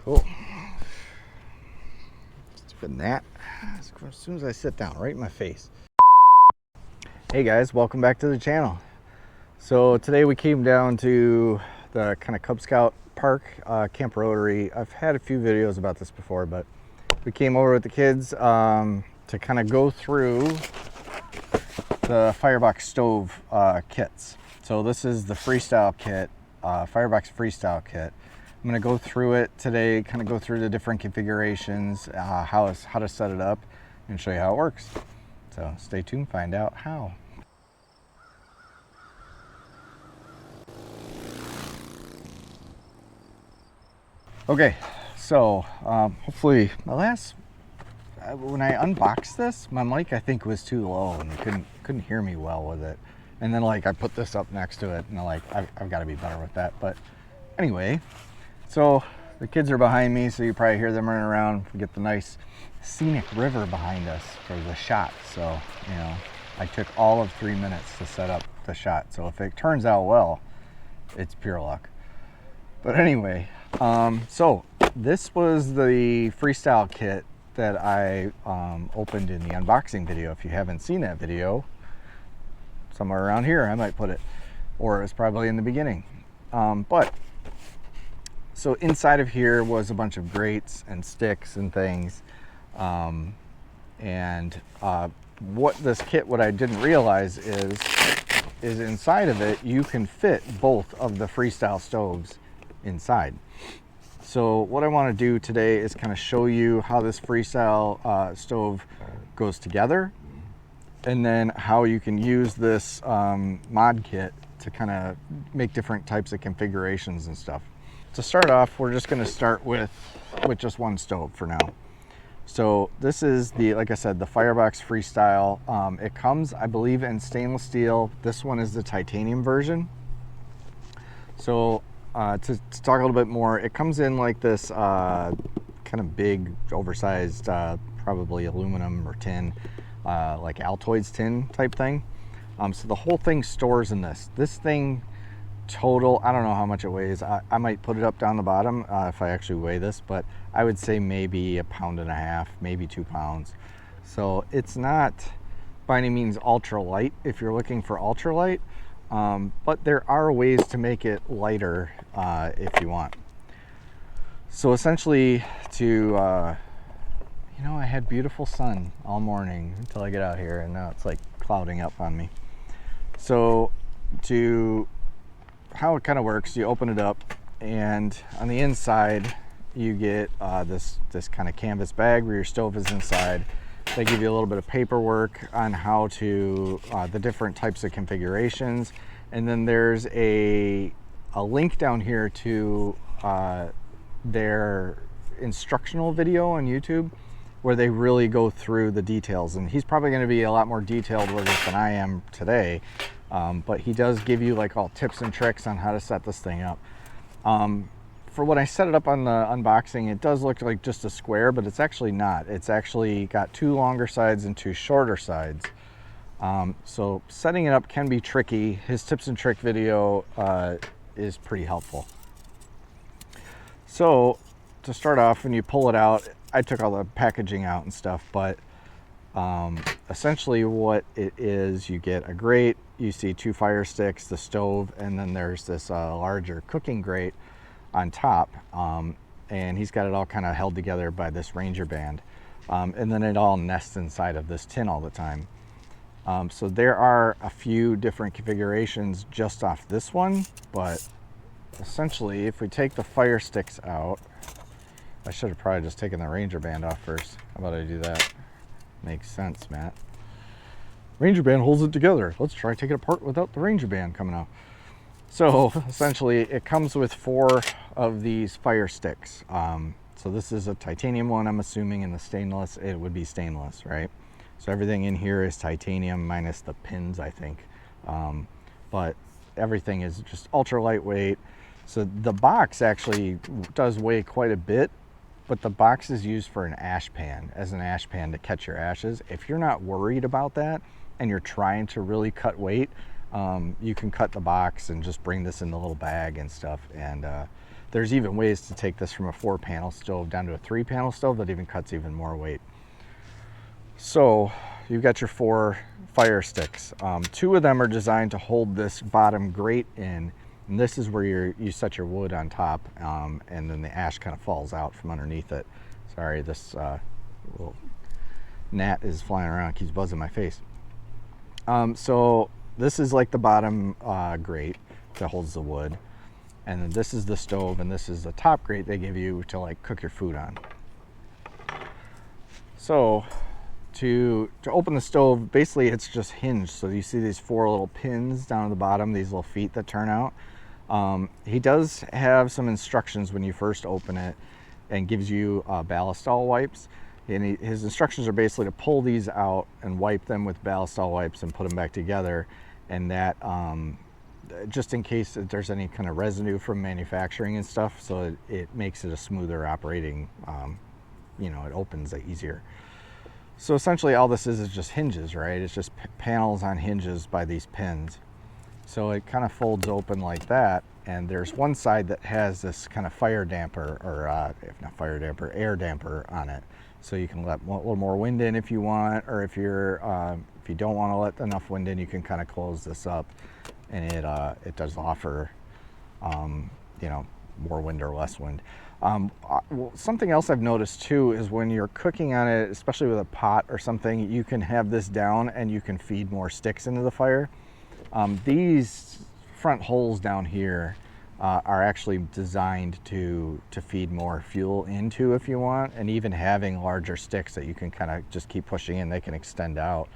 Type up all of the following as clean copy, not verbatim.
Cool. Stupid gnat. As soon as I sit down, right in my face. Hey guys, welcome back to the channel. So today we came down to the kind of Cub Scout Park, Camp Rotary. I've had a few videos about this before, but we came over with the kids to kind of go through the Firebox stove kits. So this is the Freestyle kit, Firebox Freestyle kit. I'm going to go through it today, kind of go through the different configurations, how to set it up, and show you how it works. So stay tuned, find out how. Okay, so hopefully when I unboxed this, my mic I think was too low and you couldn't hear me well with it. And then like I put this up next to it and like I've got to be better with that. But anyway, so the kids are behind me, so you probably hear them running around. We get the nice scenic river behind us for the shot. So, you know, I took all of 3 minutes to set up the shot. So if it turns out well, it's pure luck. But anyway, so this was the Freestyle kit that I opened in the unboxing video. If you haven't seen that video, somewhere around here I might put it, or it's probably in the beginning. So inside of here was a bunch of grates and sticks and things. What I didn't realize is inside of it, you can fit both of the Freestyle stoves inside. So what I want to do today is kind of show you how this Freestyle stove goes together, and then how you can use this mod kit to kind of make different types of configurations and stuff. To start off, we're just going to start with just one stove for now. So this is like I said, the Firebox Freestyle. It comes, I believe, in stainless steel. This one is the titanium version. So to talk a little bit more, it comes in like this kind of big, oversized, probably aluminum or tin, like Altoids tin type thing. So the whole thing stores in this. This thing total, I don't know how much it weighs. I might put it up down the bottom if I actually weigh this, but I would say maybe 1.5 pounds, maybe 2 pounds. So it's not by any means ultra light if you're looking for ultra light. But there are ways to make it lighter if you want. So essentially I had beautiful sun all morning until I get out here, and now it's like clouding up on me. So how it kind of works, you open it up, and on the inside you get this kind of canvas bag where your stove is inside. They give you a little bit of paperwork on how to the different types of configurations, and then there's a link down here to their instructional video on YouTube where they really go through the details. And he's probably going to be a lot more detailed with it than I am today, but he does give you like all tips and tricks on how to set this thing up. For when I set it up on the unboxing, it does look like just a square, but it's actually not. It's actually got 2 longer sides and 2 shorter sides. So setting it up can be tricky. His tips and trick video is pretty helpful. So to start off, when you pull it out, I took all the packaging out and stuff, but essentially what it is, you get a grate, you see 2 fire sticks, the stove, and then there's this larger cooking grate on top, and he's got it all kind of held together by this Ranger band, and then it all nests inside of this tin all the time. So there are a few different configurations just off this one, but essentially if we take the fire sticks out, I should have probably just taken the Ranger band off first. How about I do that? Makes sense, Matt. Ranger band holds it together. Let's try taking it apart without the Ranger band coming out. So essentially it comes with 4 of these fire sticks. So this is a titanium one, I'm assuming, and the stainless, it would be stainless, right? So everything in here is titanium minus the pins, I think. But everything is just ultra lightweight. So the box actually does weigh quite a bit, but the box is used for an ash pan, as an ash pan to catch your ashes. If you're not worried about that and you're trying to really cut weight, you can cut the box and just bring this in the little bag and stuff, and There's even ways to take this from a 4-panel stove down to a 3-panel stove that even cuts even more weight. So you've got your 4 fire sticks. 2 of them are designed to hold this bottom grate in, and this is where you set your wood on top, and then the ash kind of falls out from underneath it. Sorry, this little gnat is flying around, keeps buzzing my face. So this is like the bottom grate that holds the wood, and then this is the stove, and this is the top grate they give you to like cook your food on. So to open the stove, basically it's just hinged. So you see these 4 little pins down at the bottom, these little feet that turn out. He does have some instructions when you first open it, and gives you ballistol wipes. And his instructions are basically to pull these out and wipe them with ballistol wipes and put them back together, and that just in case that there's any kind of residue from manufacturing and stuff, so it makes it a smoother operating, you know, it opens it easier. So essentially all this is just hinges, right? It's just panels on hinges by these pins. So it kind of folds open like that, and there's one side that has this kind of fire damper, or if not fire damper, air damper on it. So you can let a little more wind in if you want, or if you don't want to let enough wind in, you can kind of close this up, and it does offer, you know, more wind or less wind. Something else I've noticed too is when you're cooking on it, especially with a pot or something, you can have this down and you can feed more sticks into the fire. These front holes down here are actually designed to feed more fuel into if you want, and even having larger sticks that you can kind of just keep pushing in, they can extend out,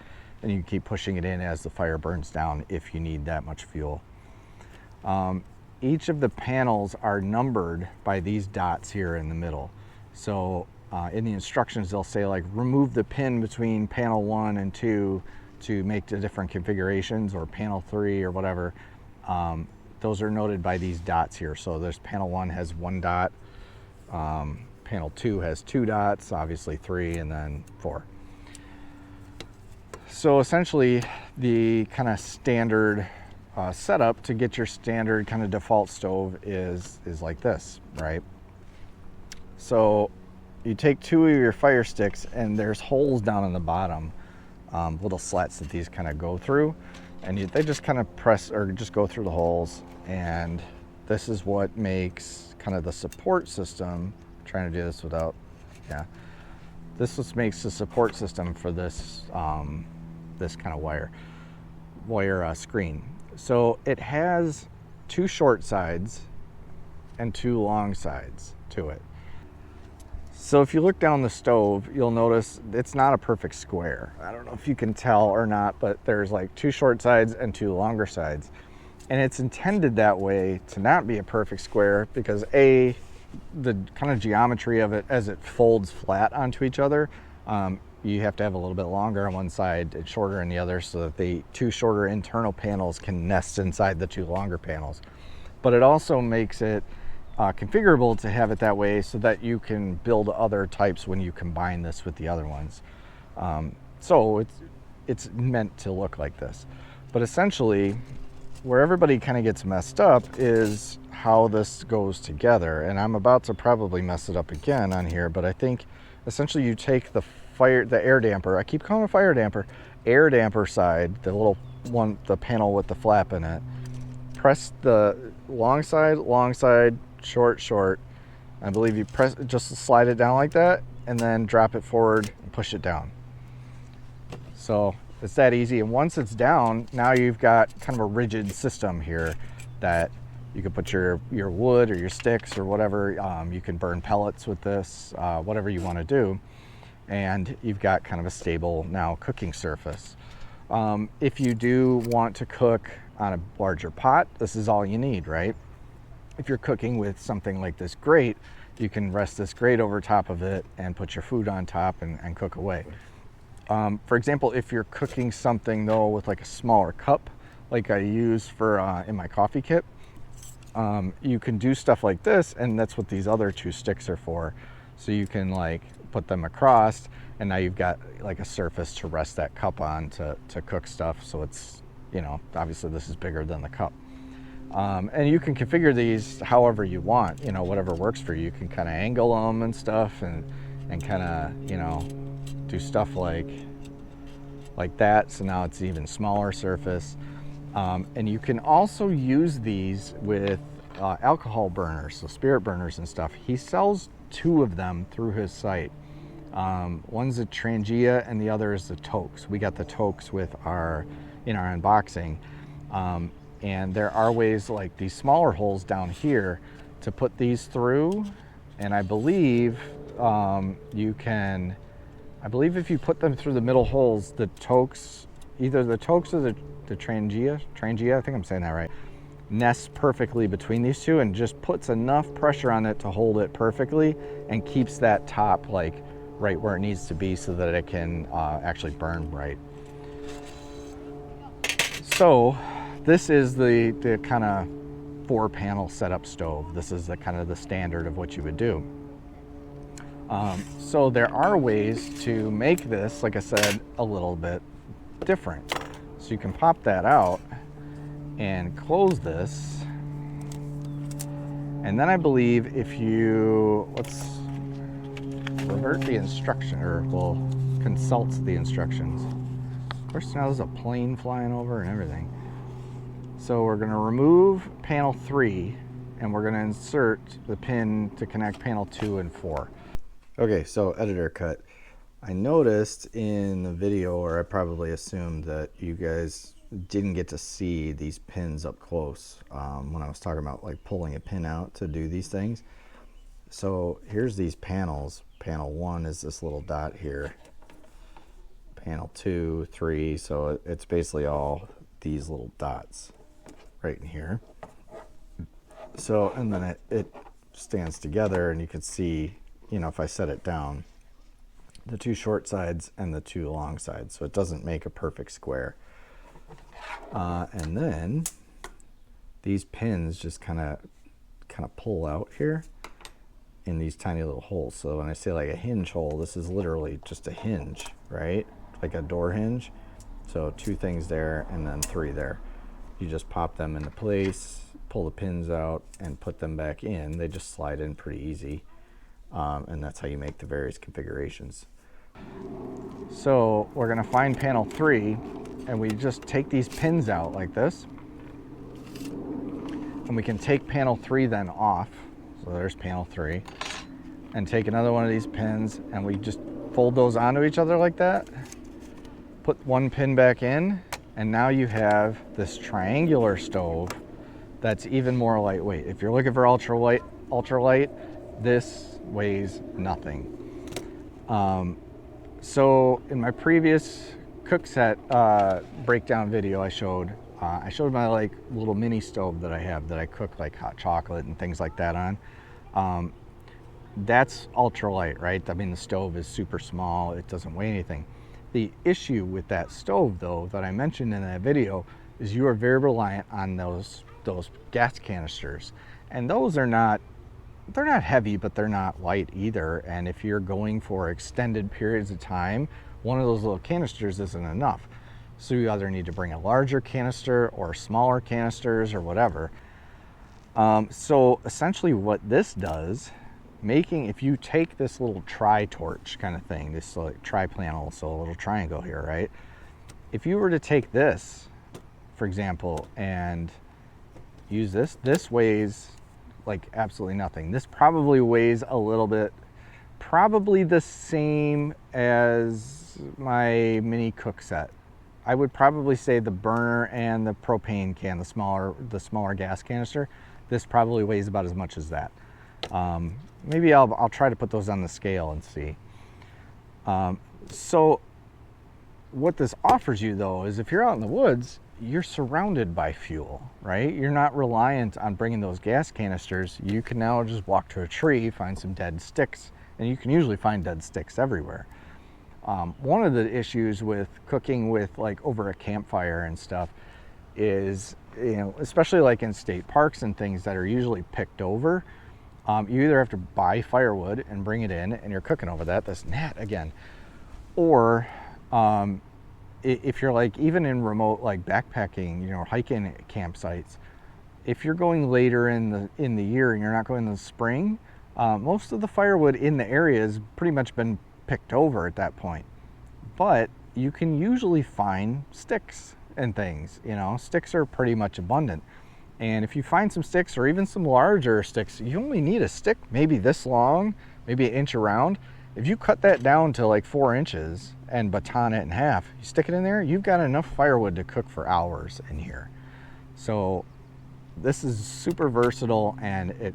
and you can keep pushing it in as the fire burns down if you need that much fuel. Each of the panels are numbered by these dots here in the middle. So in the instructions they'll say like remove the pin between panel 1 and 2 to make the different configurations, or panel 3 or whatever. Those are noted by these dots here. So there's panel 1 has 1 dot, panel 2 has 2 dots, obviously 3, and then 4. So essentially the kind of standard setup to get your standard kind of default stove is like this, right? So you take 2 of your fire sticks, and there's holes down in the bottom, little slats that these kind of go through, and they just kind of press or just go through the holes, and this is what makes kind of the support system. I'm trying to do this without, this just makes the support system for this this kind of wire screen. So it has 2 short sides and 2 long sides to it. So if you look down the stove, you'll notice it's not a perfect square. I don't know if you can tell or not, but there's like 2 short sides and 2 longer sides. And it's intended that way to not be a perfect square because the kind of geometry of it as it folds flat onto each other, you have to have a little bit longer on one side and shorter on the other, so that the 2 shorter internal panels can nest inside the 2 longer panels. But it also makes it configurable to have it that way so that you can build other types when you combine this with the other ones. So it's meant to look like this. But essentially, where everybody kind of gets messed up is how this goes together. And I'm about to probably mess it up again on here, but I think essentially you take the air damper, I keep calling it fire damper, air damper side, the little one, the panel with the flap in it, press the long side, short. I believe you just slide it down like that, and then drop it forward and push it down. So it's that easy. And once it's down, now you've got kind of a rigid system here that you can put your wood or your sticks or whatever. You can burn pellets with this, whatever you want to do. And you've got kind of a stable now cooking surface. If you do want to cook on a larger pot, this is all you need, right? If you're cooking with something like this grate, you can rest this grate over top of it and put your food on top and cook away. For example, if you're cooking something though with like a smaller cup, like I use for in my coffee kit, you can do stuff like this, and that's what these other 2 sticks are for. So you can like put them across, and now you've got like a surface to rest that cup on to cook stuff. So it's, you know, obviously this is bigger than the cup. And you can configure these however you want, you know, whatever works for you. You can kind of angle them and stuff, and kind of, you know, do stuff like that. So now it's even smaller surface. And you can also use these with alcohol burners, so spirit burners and stuff. He sells 2 of them through his site. One's a Trangia and the other is the Tokes. We got the Tokes with in our unboxing. And there are ways like these smaller holes down here to put these through. And I believe you can, if you put them through the middle holes, the Tokes, either the Tokes or the Trangia, I think I'm saying that right, nests perfectly between these two and just puts enough pressure on it to hold it perfectly and keeps that top like right where it needs to be so that it can actually burn right. So this is the kind of 4-panel setup stove. This is the kind of the standard of what you would do. So there are ways to make this, like I said, a little bit different. So you can pop that out and close this. And then I believe if you, let's revert the instruction, or we'll consult the instructions. Of course, now there's a plane flying over and everything. So we're going to remove panel 3 and we're going to insert the pin to connect panel 2 and 4. Okay, so editor cut. I noticed in the video, or I probably assumed that you guys didn't get to see these pins up close when I was talking about like pulling a pin out to do these things. So here's these panels. Panel 1 is this little dot here. Panel 2, 3, so it's basically all these little dots right in here. So, and then it stands together, and you can see, you know, if I set it down, the 2 short sides and the 2 long sides, so it doesn't make a perfect square. And then these pins just kind of pull out here in these tiny little holes. So when I say like a hinge hole, this is literally just a hinge, right? Like a door hinge. So 2 things there and then 3 there. You just pop them into place, pull the pins out, and put them back in. They just slide in pretty easy. And that's how you make the various configurations. So we're going to find panel 3, and we just take these pins out like this. And we can take panel 3 then off. So there's panel 3. And take another one of these pins, and we just fold those onto each other like that. Put 1 pin back in, and now you have this triangular stove that's even more lightweight. If you're looking for ultralight, this weighs nothing. So in my previous cook set breakdown video, I showed my like little mini stove that I have that I cook like hot chocolate and things like that on. That's ultralight, right? I mean, the stove is super small. It doesn't weigh anything. The issue with that stove, though, that I mentioned in that video, is you are very reliant on those gas canisters, and those are not, they're not heavy, but they're not light either. And if you're going for extended periods of time, one of those little canisters isn't enough. So you either need to bring a larger canister or smaller canisters or whatever. So essentially what this does, if you take this little tri-torch kind of thing, this like tri-panel, so a little triangle here, right? If you were to take this, for example, and use this weighs like absolutely nothing. This probably weighs a little bit, probably the same as my mini cook set. I would probably say the burner and the propane can, the smaller gas canister, this probably weighs about as much as that. Maybe I'll try to put those on the scale and see. So what this offers you, though, is if you're out in the woods, you're surrounded by fuel, right? You're not reliant on bringing those gas canisters. You can now just walk to a tree, find some dead sticks, and you can usually find dead sticks everywhere. One of the issues with cooking with like over a campfire and stuff is, you know, especially like in state parks and things that are usually picked over, you either have to buy firewood and bring it in and you're cooking over that, this gnat again, or if you're like even in remote like backpacking, you know, hiking campsites, if you're going later in the year and you're not going in the spring, most of the firewood in the area has pretty much been picked over at that point. But you can usually find sticks and things, you know, sticks are pretty much abundant. And if you find some sticks or even some larger sticks, you only need a stick maybe this long, maybe an inch around. If you cut that down to like 4 inches and baton it in half, you stick it in there, you've got enough firewood to cook for hours in here. So this is super versatile, and it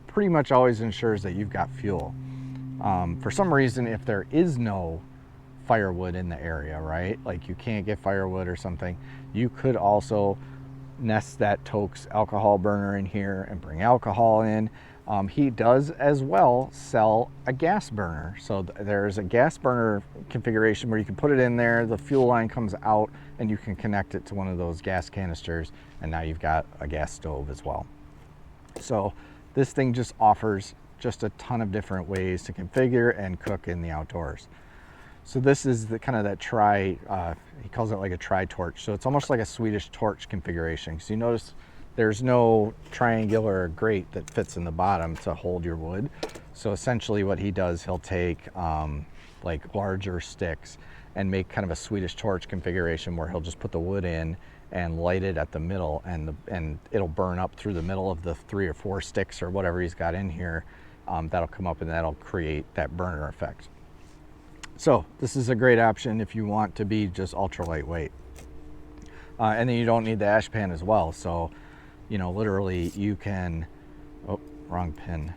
pretty much always ensures that you've got fuel. For some reason, if there is no firewood in the area, right, like you can't get firewood or something, you could also nest that Toke's alcohol burner in here and bring alcohol in. He does as well sell a gas burner. So there's a gas burner configuration where you can put it in there, the fuel line comes out, and you can connect it to one of those gas canisters, and now you've got a gas stove as well. So this thing just offers just a ton of different ways to configure and cook in the outdoors. So this is the kind of that he calls it like a tri-torch. So it's almost like a Swedish torch configuration. So you notice there's no triangular grate that fits in the bottom to hold your wood. So essentially what he does, he'll take like larger sticks and make kind of a Swedish torch configuration where he'll just put the wood in and light it at the middle, and it'll burn up through the middle of the 3 or 4 sticks or whatever he's got in here. That'll come up and that'll create that burner effect. So this is a great option if you want to be just ultra lightweight. And then you don't need the ash pan as well. So, you know, literally you can, oh, wrong pin.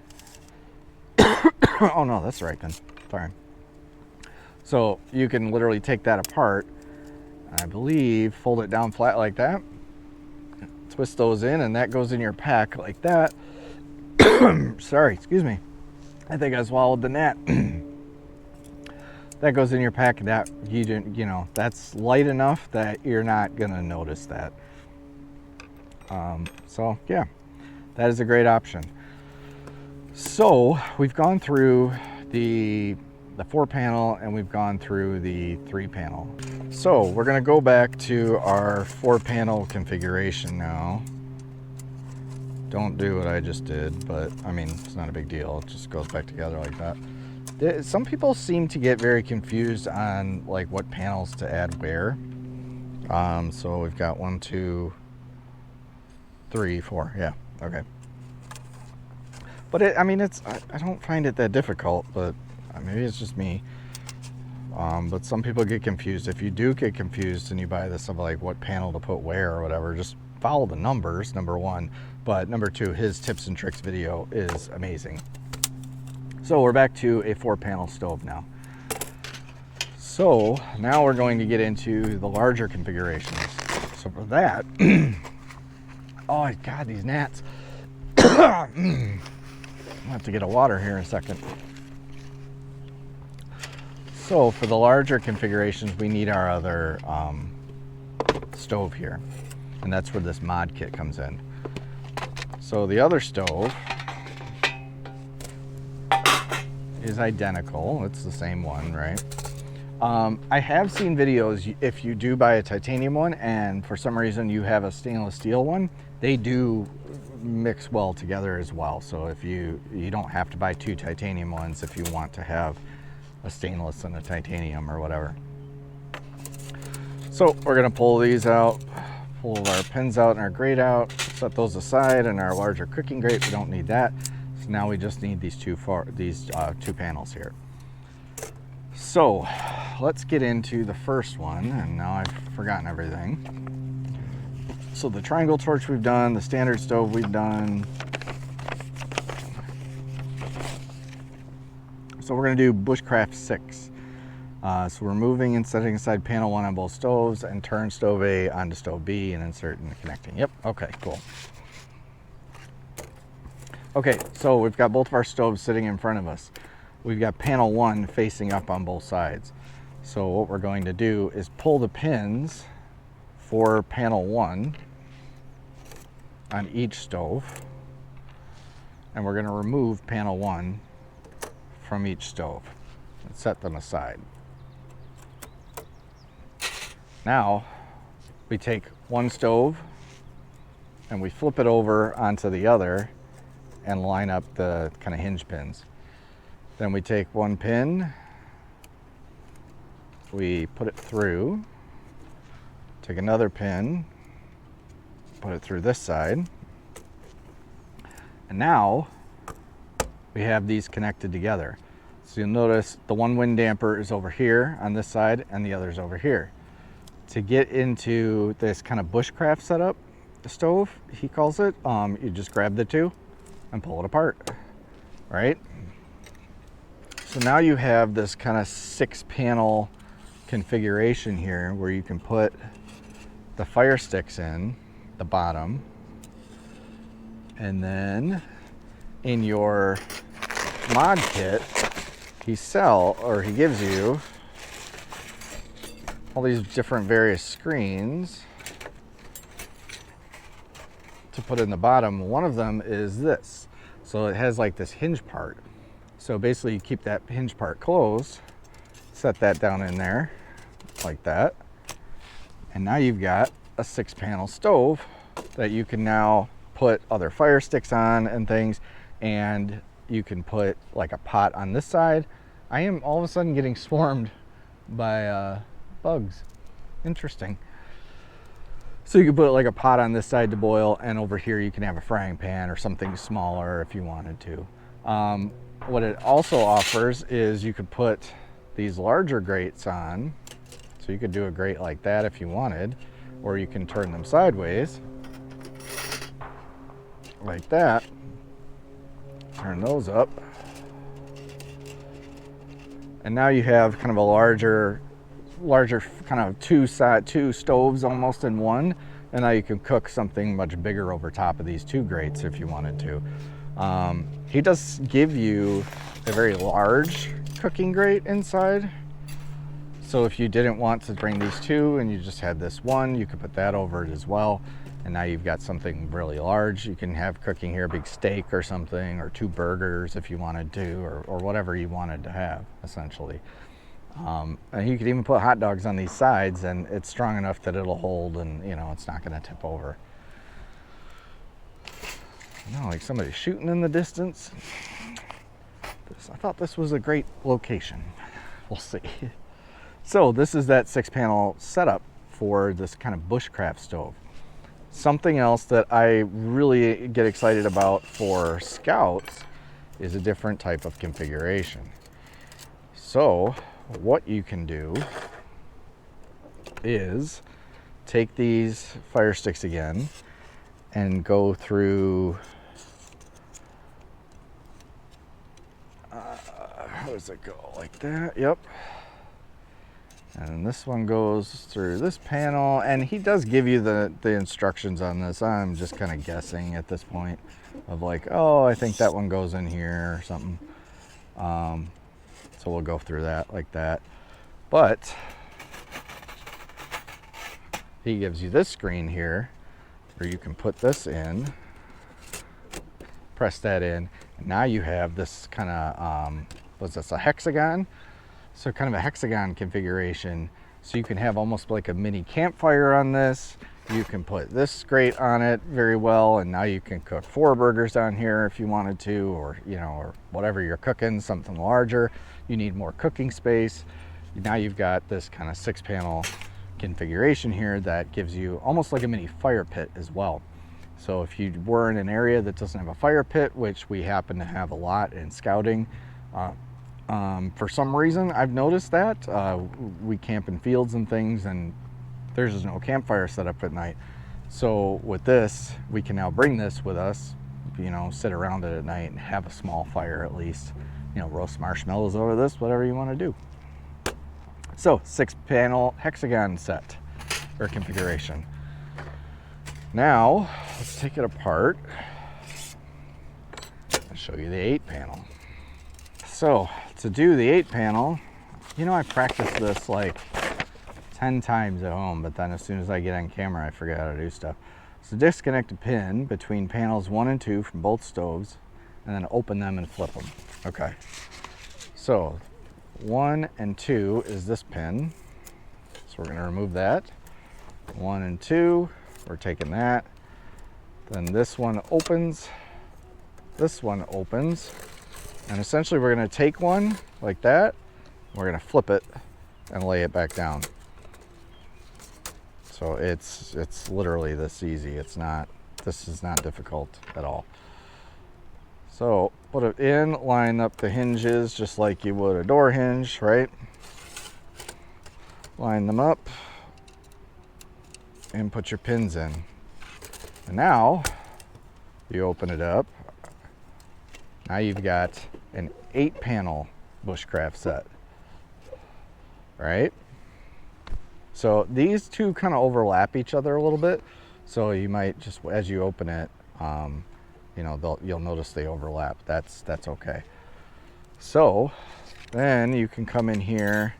Oh no, that's the right pin, sorry. So you can literally take that apart, I believe, fold it down flat like that, twist those in, and that goes in your pack like that. Sorry, excuse me. I think I swallowed the gnat. That goes in your pack. That you know, that's light enough that you're not gonna notice that. So yeah, that is a great option. So we've gone through the 4-panel and we've gone through the 3-panel. So we're gonna go back to our 4-panel configuration now. Don't do what I just did, but I mean, it's not a big deal. It just goes back together like that. Some people seem to get very confused on like what panels to add where. So we've got 1, 2, 3, 4. Yeah, okay. But I mean, I don't find it that difficult, but maybe it's just me. But some people get confused. If you do get confused and you buy this of like what panel to put where or whatever, just follow the numbers, number 1. But number 2, his tips and tricks video is amazing. So we're back to a 4-panel stove now. So now we're going to get into the larger configurations. So for that, oh God, these gnats. I'll have to get a water here in a second. So for the larger configurations, we need our other stove here. And that's where this mod kit comes in. So the other stove is identical. It's the same one, right? I have seen videos, if you do buy a titanium one and for some reason you have a stainless steel one, they do mix well together as well. So if you don't have to buy 2 titanium ones if you want to have a stainless and a titanium or whatever. So we're gonna pull these out, pull our pins out and our grate out, set those aside, and our larger cooking grate, we don't need that. So now we just need these two panels here. So let's get into the first one, and now I've forgotten everything. So the triangle torch we've done, the standard stove we've done. So we're gonna do Bushcraft 6. So we're moving and setting aside panel 1 on both stoves and turn stove A onto stove B and insert and connecting. Yep, okay, cool. Okay, so we've got both of our stoves sitting in front of us. We've got panel 1 facing up on both sides. So what we're going to do is pull the pins for panel 1 on each stove, and we're going to remove panel 1 from each stove and set them aside. Now we take one stove and we flip it over onto the other and line up the kind of hinge pins. Then we take one pin, we put it through, take another pin, put it through this side, and now we have these connected together. So you'll notice the one wind damper is over here on this side and the other's over here. To get into this kind of bushcraft setup, the stove, he calls it, you just grab the two and pull it apart, right? So now you have this kind of 6-panel configuration here where you can put the fire sticks in the bottom, and then in your mod kit he gives you all these different various screens to put in the bottom. One of them is this, so it has like this hinge part. So basically you keep that hinge part closed, set that down in there like that, and now you've got a 6-panel stove that you can now put other fire sticks on and things, and you can put like a pot on this side. I am all of a sudden getting swarmed by bugs. Interesting. So you can put like a pot on this side to boil, and over here you can have a frying pan or something smaller if you wanted to. What it also offers is you could put these larger grates on. So you could do a grate like that if you wanted, or you can turn them sideways like that. Turn those up. And now you have kind of a larger kind of two stoves almost in one, and now you can cook something much bigger over top of these two grates if you wanted to. He does give you a very large cooking grate inside, so if you didn't want to bring these two and you just had this one, you could put that over it as well, and now you've got something really large. You can have cooking here, a big steak or something, or 2 burgers if you wanted to, or whatever you wanted to have essentially. And you could even put hot dogs on these sides, and it's strong enough that it'll hold, and you know, it's not going to tip over. No, like somebody shooting in the distance. I thought this was a great location. We'll see. So this is that 6-panel setup for this kind of bushcraft stove. Something else that I really get excited about for scouts is a different type of configuration. So what you can do is take these fire sticks again and go through, how does it go? Like that? Yep. And this one goes through this panel, and he does give you the instructions on this. I'm just kind of guessing at this point of like, oh, I think that one goes in here or something. So we'll go through that like that. But he gives you this screen here where you can put this in, press that in, and now you have this kind of, what's this, a hexagon? So kind of a hexagon configuration. So you can have almost like a mini campfire on this. You can put this grate on it very well, and now you can cook 4 burgers down here if you wanted to, or you know, or whatever you're cooking, something larger. You need more cooking space. Now you've got this kind of 6-panel configuration here that gives you almost like a mini fire pit as well. So if you were in an area that doesn't have a fire pit, which we happen to have a lot in scouting, for some reason I've noticed that we camp in fields and things, and there's just no campfire set up at night. So with this, we can now bring this with us, you know, sit around it at night and have a small fire at least, you know, roast marshmallows over this, whatever you want to do. So 6-panel hexagon set or configuration. Now let's take it apart and show you the 8-panel. So to do the 8-panel, you know, I practiced this like 10 times at home, but then as soon as I get on camera, I forget how to do stuff. So disconnect a pin between panels 1 and 2 from both stoves, and then open them and flip them. Okay. So 1 and 2 is this pin. So we're going to remove that. 1 and 2, we're taking that. Then this one opens, and essentially we're going to take one like that, we're going to flip it and lay it back down. So it's literally this easy. This is not difficult at all. So put it in, line up the hinges just like you would a door hinge, right? Line them up and put your pins in. And now you open it up. Now you've got an 8-panel bushcraft set, right? So these two kind of overlap each other a little bit. So you might just, as you open it, you know, you'll notice they overlap. That's okay. So then you can come in here,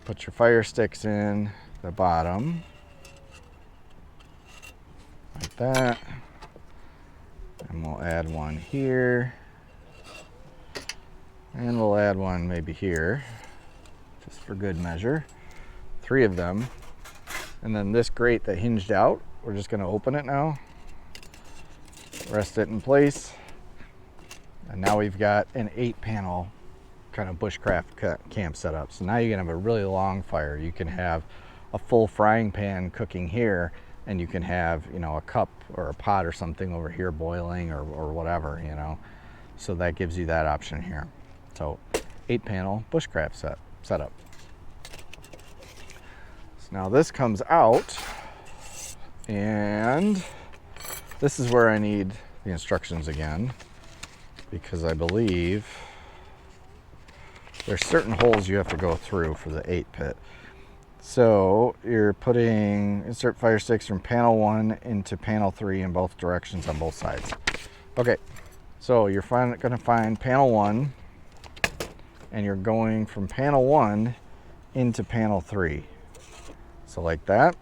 put your fire sticks in the bottom, like that. And we'll add one here. And we'll add one maybe here, just for good measure. 3 of them. And then this grate that hinged out, we're just going to open it now, rest it in place, and now we've got an 8-panel kind of bushcraft camp setup. So now you can have a really long fire. You can have a full frying pan cooking here, and you can have, you know, a cup or a pot or something over here boiling or whatever, you know. So that gives you that option here. So 8-panel bushcraft setup. Now this comes out, and this is where I need the instructions again, because I believe there's certain holes you have to go through for the 8 pit. So you're putting insert fire sticks from panel 1 into panel 3 in both directions on both sides. Okay, so you're going to find panel 1, and you're going from panel 1 into panel 3. So like that,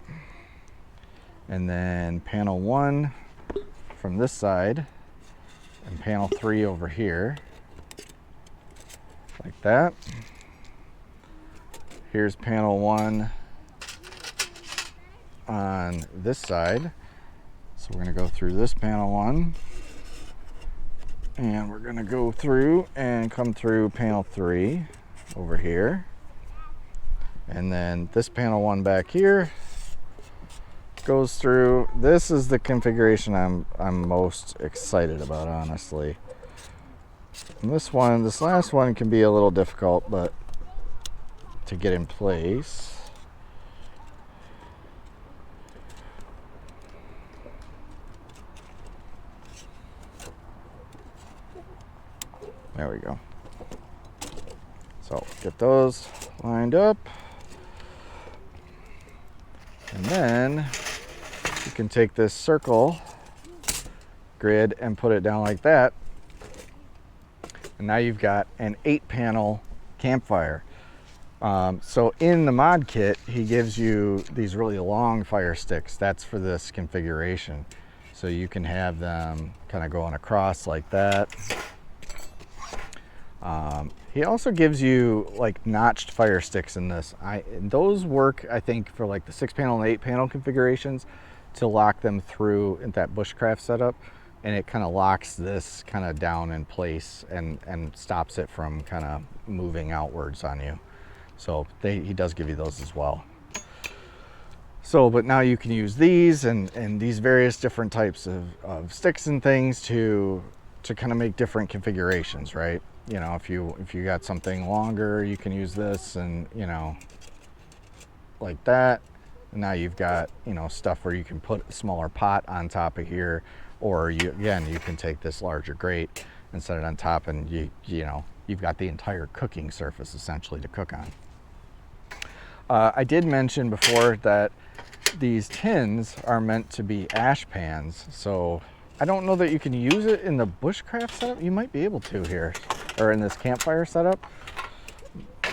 and then panel 1 from this side, and panel 3 over here, like that. Here's panel 1 on this side. So we're going to go through this panel 1, and we're going to go through and come through panel 3 over here. And then this panel 1 back here goes through. This is the configuration I'm most excited about, honestly. And this last one can be a little difficult, but to get in place. There we go. So get those lined up. And then you can take this circle grid and put it down like that. And now you've got an 8-panel campfire. So in the mod kit, he gives you these really long fire sticks. That's for this configuration. So you can have them kind of going across like that. He also gives you like notched fire sticks in this. Those work, I think, for like the 6-panel and 8-panel configurations to lock them through in that bushcraft setup, and it kind of locks this kind of down in place and stops it from kind of moving outwards on you. So he does give you those as well. So, but now you can use these and these various different types of sticks and things to kind of make different configurations, right? You know, if you got something longer, you can use this, and you know, like that. And now you've got, you know, stuff where you can put a smaller pot on top of here, or you can take this larger grate and set it on top, and you know, you've got the entire cooking surface essentially to cook on. I did mention before that these tins are meant to be ash pans, so I don't know that you can use it in the bushcraft setup. You might be able to here, or in this campfire setup,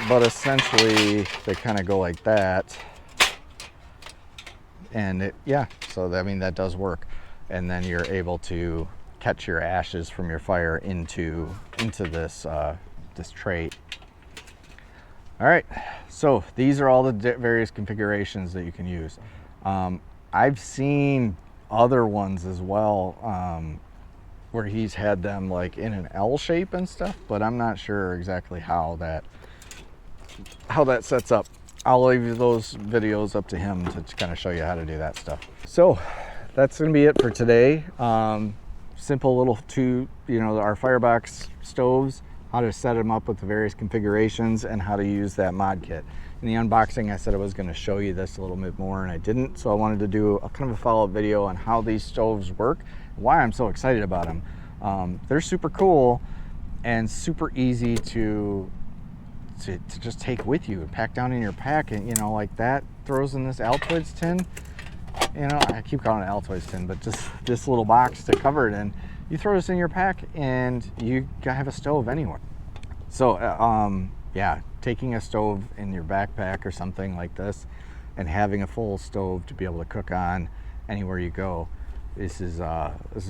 but essentially they kind of go like that, and so I mean that does work, and then you're able to catch your ashes from your fire into this this tray. All right, so these are all the various configurations that you can use. I've seen other ones as well, where he's had them like in an L shape and stuff, but I'm not sure exactly how that sets up. I'll leave those videos up to him to kind of show you how to do that stuff. So that's gonna be it for today. Simple little our Firebox stoves, how to set them up with the various configurations and how to use that mod kit. In the unboxing, I said I was going to show you this a little bit more and I didn't, so I wanted to do a kind of a follow-up video on how these stoves work, why I'm so excited about them. They're super cool and super easy to just take with you and pack down in your pack, and like that throws in this Altoids tin. I keep calling it Altoids tin, but just this little box to cover it in. You throw this in your pack and you have a stove anywhere. So yeah, taking a stove in your backpack or something like this and having a full stove to be able to cook on anywhere you go, this is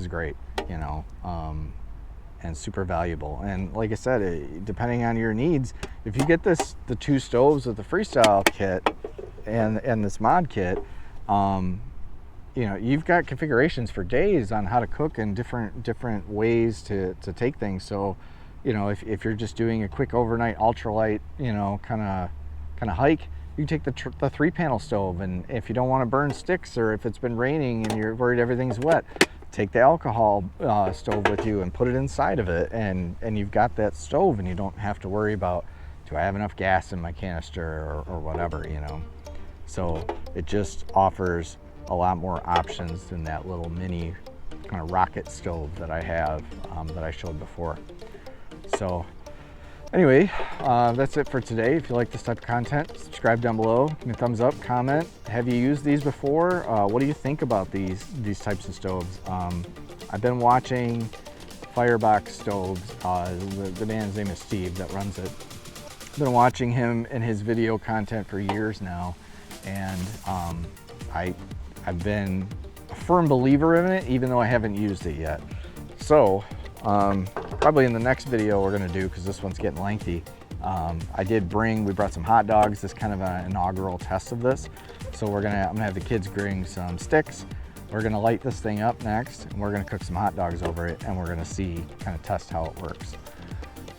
great, and super valuable. And like I said, depending on your needs, if you get the 2 stoves with the Freestyle kit and this mod kit, you've got configurations for days on how to cook and different ways to take things. So, if you're just doing a quick overnight ultralight, kind of hike, you can take the 3-panel stove, and if you don't want to burn sticks, or if it's been raining and you're worried everything's wet, take the alcohol stove with you and put it inside of it, and you've got that stove, and you don't have to worry about, do I have enough gas in my canister or whatever, So it just offers a lot more options than that little mini kind of rocket stove that I have, that I showed before. So anyway, that's it for today. If you like this type of content, subscribe down below, give me a thumbs up, comment. Have you used these before? What do you think about these types of stoves? I've been watching Firebox stoves. The man's name is Steve that runs it. I've been watching him and his video content for years now, and I've been a firm believer in it, even though I haven't used it yet. So probably in the next video we're gonna do, because this one's getting lengthy, we brought some hot dogs. This kind of an inaugural test of this. So I'm gonna have the kids bring some sticks. We're gonna light this thing up next, and we're gonna cook some hot dogs over it, and we're gonna kind of test how it works.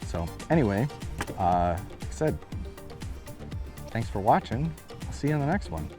So anyway, like I said, thanks for watching. I'll see you in the next one.